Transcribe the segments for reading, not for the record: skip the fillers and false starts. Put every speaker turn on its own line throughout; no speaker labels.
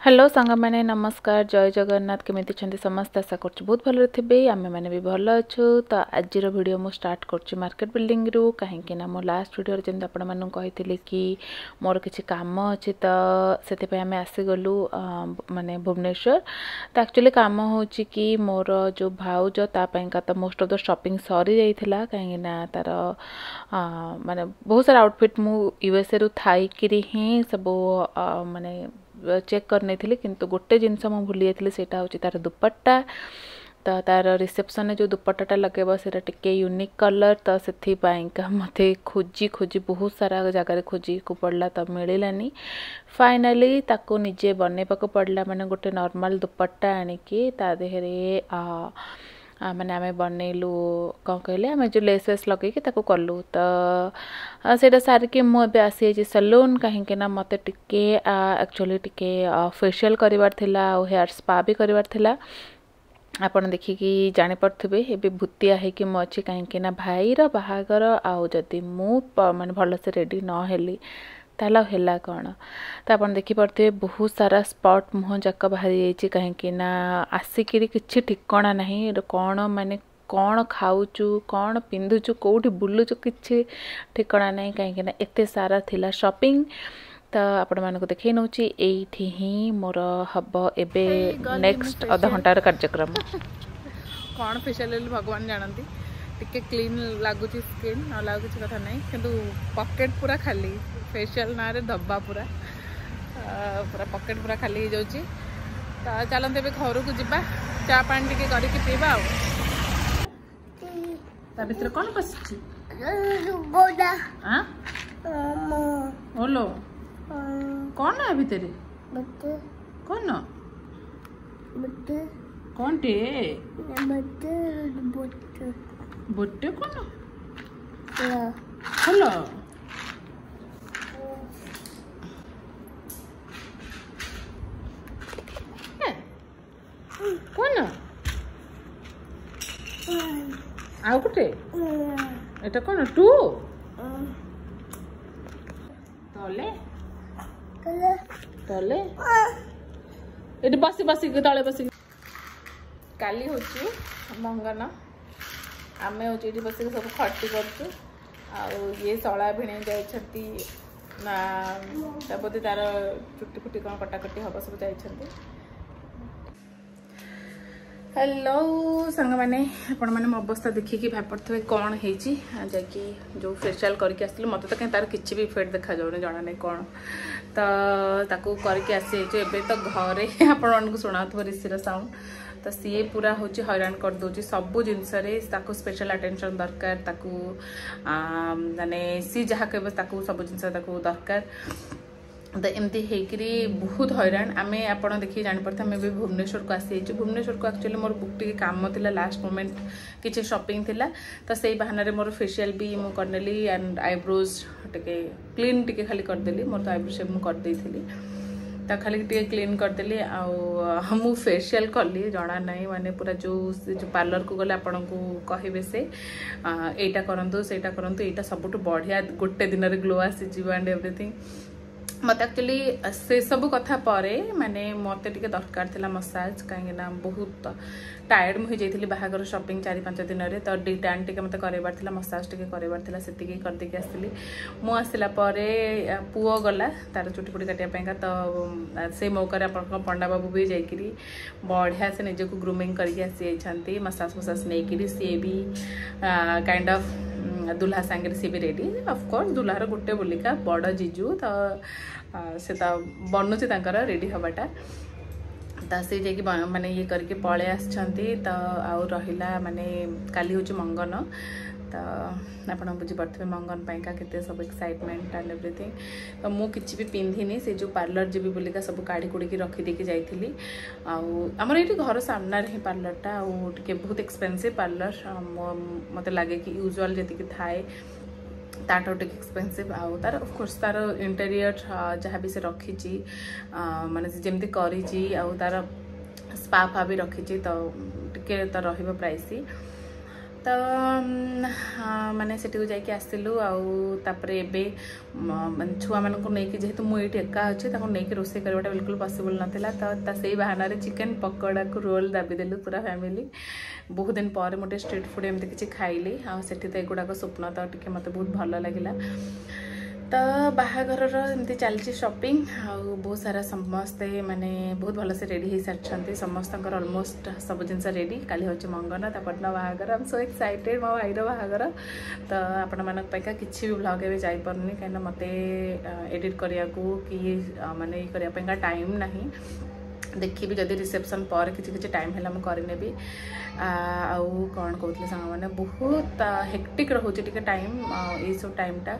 Hello सांग मैंने नमस्कार जय जगन्नाथ केमिति छंदी समस्त आशा करछु बहुत भलो थिबे आमे माने भी भलो अछु। तो आज वीडियो मु स्टार्ट करछु मार्केट बिल्डिंग रु कहीं ना मो लास्ट वीडियो रे जेंद आपण मानु कहिथिले कि मोर किछि काम अछि तो सेते पे आमे आसी गलु माने भुवनेश्वर। तो एक्चुअली काम होछि कि मोर जो भाउज ता पयका तो मोस्ट ऑफ द शॉपिंग सरी जाइथिला कहीं ना तार माने बहुत सारा आउटफिट मु यूएसए रु थाई किरी ही सब माने चेक करने थी किंतु गोटे जिनस मु भूली जाइली सेटा होची तार दुपट्टा। तो तार रिसेप्शन में जो दुपट्टाटा लगेब से टिके यूनिक कलर तो से मते खोजी खोजी बहुत सारा जगह खोजी को पड़ला तो मिलानी फाइनाली ताको निजे बनवाक पड़ला माने गोटे नॉर्मल दुपट्टा आनिकी ता देहरे माने आमे बनैलु कौन कहले आमे जो लेस वेस लगे ताको कलु। तो सेटा सारिके मु एबे आसी जे सैलून कहीं ना मते टिके एक्चुअली टिके फेशियल करिवार थिला और हेयर स्पा भी करिवार थिला। आपण देखिकी जानि पड़थिबे एबे भूतिया है कि मु अछि कहीं ना भाई रो बाहागर आउ जदी मु माने भलो से रेडी न हेली ताला हेला कौन। तो आप देखिपे बहुत सारा स्पॉट मुह जाक बाहरी जाइए कहीं ना आसिक किसी ठिकना ना कौन माने कौन खाऊचु कौन पिंधुचु कौटी बुलुचु किसी ठिकना ना कहीं ना एते सारा थिला शॉपिंग। तो आपण मानक देखै नउची एठी ही मोर हब एबे नेक्स्ट आधा घंटार कार्यक्रम
कौन फेशियल भगवान जानती टिके क्लीन लगुच स्किन न लागु किसी कथा नहीं किंतु पॉकेट पूरा खाली फेशियल ना रे धब्बा पूरा पूरा पॉकेट पूरा खाली हो जाउची। तो चलते घर को जीवा चा पानी टिके करके पीवा ता भीतर कौन पसी ओलो कौन है भीतर कौन कौन टे बोटे कौन हेलो कौन आउ गोटे एटा कौन टू तले तले ये बसी बसी तले बसी काली होची मंगन आमे होची एठी बसी सब खट्टी करछु ये सला भिणे जाइछंती ना तबोते तार चुट्टी फुट्टी कौन कटाकटी हम सब जाइछंती। हेलो सांग मैंने आपण मैंने मो अवस्था देखिकी भापे कौन होती जाकि जो फेशियल करके आसलु मत तो कहीं तार किसी भी इफेक्ट देखा जाऊनी जना नहीं कौन तो करके आसी एबे तो घरे आपण शुणा ऋषिर साउंड तो सी पूरा हूँ हैरान कर दूची सबू जिनस स्पेशल अटेंशन दरकार माने सी जहाँ कह सब जिन दरकार। तो एमती होकरी बहुत हैरान आम आप देखिए जापे आम भी भुवनेश्वर को आसी भुवनेश्वर को एक्चुअली मोर टे काम थिला लास्ट मोमेंट किसी शॉपिंग थिला तो से बहाना रे मोर फेशियल भी मु करनेली एंड आईब्रोज टे क्लीन टे खाली करदेली मोर तो आईब्रो शेप मु कर देइथिली तो खाली टे क्लीन करदेली मु फेशियल कली जना नहीं माने पूरा जो पार्लर को गले आपन को कहिबे से एटा करंतु सेटा करंतु एटा सबटु बढ़िया गोटे दिन रे ग्लो आसी जीव एंड एवरीथिंग मत एक्चुअली से सब कथा परे माने मते टिके दरकार थिला मसाज कहीं ना बहुत टायर्ड मुझे जाइली बाहागर शॉपिंग 4-5 दिन रे तो डी टैन टिके मते करबार थिला मसाज टिके करबार थिला सेतिके कर देके आसली मु आसला परे पुओ गला तार चुटी फुटी काटिया पेंका तो से मौका रे अपन पंडा बाबू भी जाइकरी बढ़िया से निजे को ग्रूमिंग करके आसी छंती मसाज मसाज नै करी से भी काइंड ऑफ दुल्हा सांगे सी भी रेडी ऑफ कोर्स दुल्हार गोटे बोलिका बड़ जीजू तो से बनुची रेडी हवाटा तो से जाकि माने ये करके पळे आछंती तो आउ रहिला माने काली होची मंगन तो आप बुझीपे मंगन पाइका केते सब एक्साइटमेंट एंड एवरीथिंग। तो मु किछि भी पिंधिनी से जो पार्लर जीवी बोलिका सब काढ़ी कुड़ी रखी देके जाइथिली आमर ये घर सामना ही पार्लरटा टे बहुत एक्सपेंसिव पार्लर मते लगे कि यूजुअल जी थाए ताटो टे एक्सपेंसिव तार ऑफकोर्स तार इंटेरियर जहाँ भी से रखी माने जमती करी तार स्पा फा भी रखी तो टे तो रही प्राइसी तो माने सेठी जाइए आसलु आउे एवं छुआ मानक नहीं जेहेतु मुझे एका अच्छे नहीं रोसे करवाटा बिल्कुल पॉसिबल नाला तो से बहाना चिकेन पकोड़ा को रोल दाबीदेलु पूरा फैमिली बहुत दिन पर मुझे स्ट्रीट फूड एमती किसी खाइली आठी तो एगुड़ाक स्वप्न तो टे मत बहुत भल लगे तो बाहाघर एमती चलती शॉपिंग बहुत सारा समस्ते माने बहुत भल से रेडी हो सारी समस्त ऑलमोस्ट सब जिन रेडी काली हूँ मंगन तापन बाहाघर आई एम सो एक्साइटेड मो भाईर बाहाघर तो आपण मानक पैका किसी भी व्लॉग एवं जापरनी कहीं मत एडिट करने कि माने ये करने टाइम नहीं देखी जदि रिसेप्शन पर किसी टाइम है मुझे आउ कौन कहते सांग मैंने बहुत हेक्टिक रोचे टे टाइम ये सब टाइमटा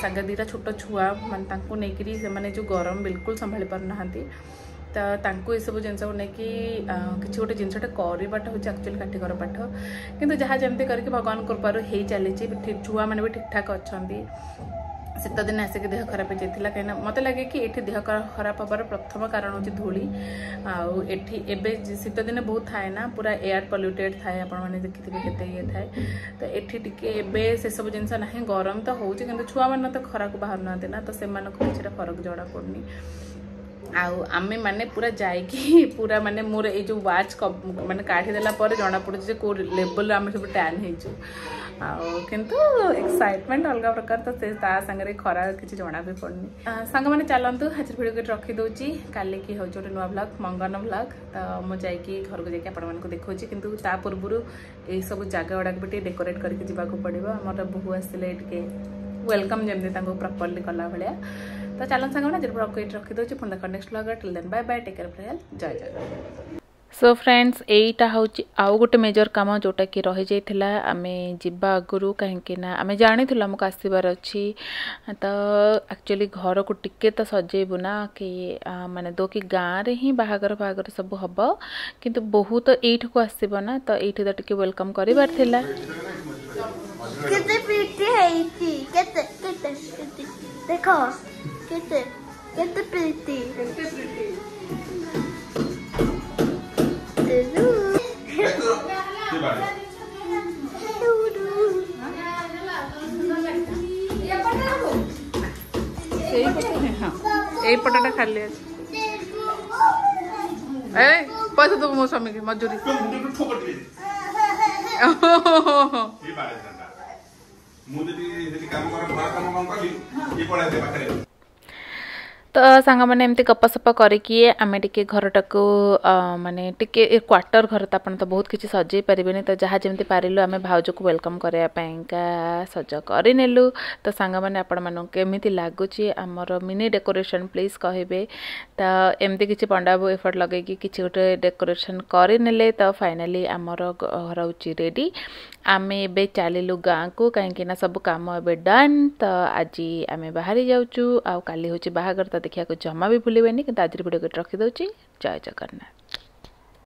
आगे दीटा छोट छुआ मानते नहीं से जो गरम बिल्कुल संभाली पारना तो ये सब जिनस को लेकिन किसी गोटे जिनसटा करवाटा हूँ एक्चुअली काठिकर पाठ किंतु जहाँ जमी करके भगवान कृपार हो चली छुआ मैंने भी ठीक ठाक अच्छा शीत दिन आसिक देह खराब हो जाता कहीं मत लगे कि ये देह खराब हबार प्रथम कारण हूँ धूली आए शीत दिन बहुत थाए ना पूरा एयर पल्यूटेड थाए आपने देखिए केते ये थाए तो ये से सब जिनस ना गरम तो हो छुआ मैंने तो खरा को बाहर ना ना तो से किसी फरक जना पड़नी आमे माने पूरा जाइकी पूरा माने मोर ये जो वाच माने काढ़ीदेला जना पड़े कौ लेवल आम सब टैन हो किंतु एक्साइटमेंट अलग प्रकार तो से सांगे खरा किसी जना भी पड़नी सांग मैंने चलतु आज भिडियो के रखीदे काली की हूँ गोटे नुआ ब्लॉग मंगन ब्लॉग तो मुझे घर को जाकि आपण देखा किंतु ता पूर्व ये सब जगह गुड़ाक भी डेकोरेट करके जावाक पड़ो आमर बोहू आसले वेलकम जमी प्रॉपर्ली कला भाया तो चलन सांग मैंने ब्लॉग को रखीदे पुणी देख next blog till then bye bye take care जय जय सो फ्रेंड्स यहीटा हूँ आउ गोटे मेजर कम जोटा कि रही जाइथिला आमे जिबा आगुरु कहीं आमे जानी आमको आसबार अच्छी तो एक्चुअली घर को टिके तो सजेबू ना कि माने दो कि गाँव रे ही बाहागर बाहागर सब हम किंतु बहुत एठ को आसब ना तो ये तो टिके वेलकम करिबार थिला
केते प्रीति है थी केते देखो केते प्रीति
यही पटाटा खाली पैसा दो मो स्वामी की मजूरी तो सांग मैंने एमती गपसप करके आम टे घरटा को माने टिके क्वार्टर घर तो आपन तो बहुत किसी सजे पारे तो जहाँ जमी पारिलु आम भाउज को वेलकम करने सज करनेलु तो सांग मैंने आपण मानक केमी लगुच आमर मिनी डेकोरेशन प्लीज कहे तो एमती किसी पंडा बो एफर्ट लगे किसी गोटे डेकोरेशन करने तो फाइनाली आमर घर हूँ रेडी आम ए चलू गाँ को कहीं सब कम ए डन तो आज आम बाहरी जाऊँ आउ काली हूँ बाहागर तो देखा जमा भी भूल कि आज भिडियो रखीदे जय जगन्नाथ।